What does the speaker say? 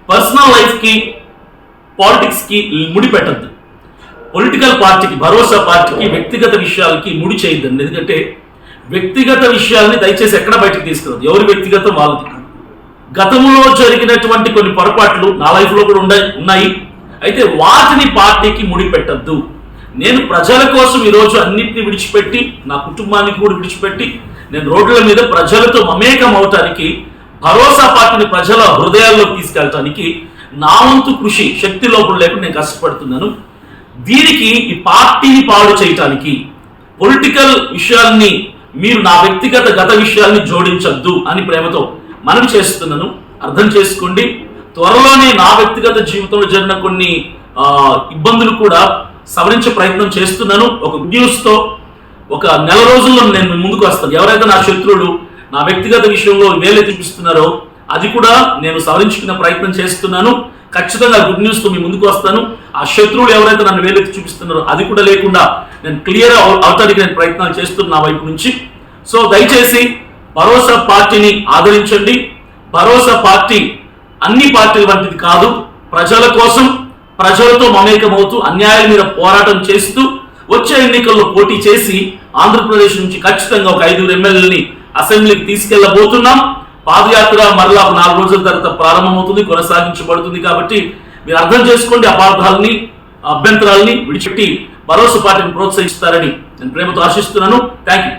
Personal లైఫ్కి పాలిటిక్స్కి ముడిపెట్టద్దు. Political పార్టీకి, భరోసా పార్టీకి వ్యక్తిగత విషయాలకి ముడి చేయొద్దండి. ఎందుకంటే వ్యక్తిగత విషయాల్ని దయచేసి ఎక్కడ బయటకు తీసుకురాదు. ఎవరి వ్యక్తిగతం వాళ్ళది. గతంలో జరిగినటువంటి కొన్ని పొరపాట్లు నా లైఫ్లో కూడా ఉన్నాయి. అయితే వాటిని పార్టీకి ముడిపెట్టద్దు. నేను ప్రజల కోసం ఈరోజు అన్నింటినీ విడిచిపెట్టి, నా కుటుంబానికి కూడా విడిచిపెట్టి, నేను రోడ్ల మీద ప్రజలతో మమేకం అవటానికి, భరోసా పార్టీని ప్రజల హృదయాల్లోకి తీసుకెళ్ళటానికి నా వంతు కృషి, శక్తి లోపల లేకుండా నేను కష్టపడుతున్నాను. దీనికి ఈ పార్టీని పాడు చేయటానికి పొలిటికల్ విషయాల్ని మీరు నా వ్యక్తిగత గత విషయాల్ని జోడించద్దు అని ప్రేమతో మనవి చేస్తున్నాను. అర్థం చేసుకోండి. త్వరలోనే నా వ్యక్తిగత జీవితంలో జరిగిన కొన్ని ఇబ్బందులు కూడా సవరించే ప్రయత్నం చేస్తున్నాను. ఒక గుడ్ న్యూస్తో ఒక నెల రోజుల్లో నేను ముందుకు వస్తాను. ఎవరైతే నా శత్రువులు నా వ్యక్తిగత విషయంలో వేలే చూపిస్తున్నారో అది కూడా నేను సవరించుకునే ప్రయత్నం చేస్తున్నాను. ఖచ్చితంగా గుడ్ న్యూస్తో మీ ముందుకు వస్తాను. ఆ శత్రువులు ఎవరైతే నన్ను వేలెత్తి చూపిస్తున్నారో అది కూడా లేకుండా నేను క్లియర్ అవటానికి నేను ప్రయత్నాలు చేస్తున్నాను నా వైపు నుంచి. సో దయచేసి భరోసా పార్టీని ఆదరించండి. భరోసా పార్టీ అన్ని పార్టీల వంటిది కాదు. ప్రజల కోసం, ప్రజలతో మమేకమవుతూ, అన్యాయాల మీద పోరాటం చేస్తూ వచ్చే ఎన్నికల్లో పోటీ చేసి ఆంధ్రప్రదేశ్ నుంచి ఖచ్చితంగా ఒక 5 ఎమ్మెల్యేలని అసెంబ్లీకి తీసుకెళ్లబోతున్నాం. పాదయాత్ర మరలా 4 రోజుల తర్వాత ప్రారంభమవుతుంది, కొనసాగించబడుతుంది. కాబట్టి మీరు అర్థం చేసుకోండి. అపార్థాలని, అభ్యంతరాలని విడిచిపెట్టి భరోసా పార్టీని ప్రోత్సహిస్తారని నేను ప్రేమతో ఆశిస్తున్నాను. Thank you.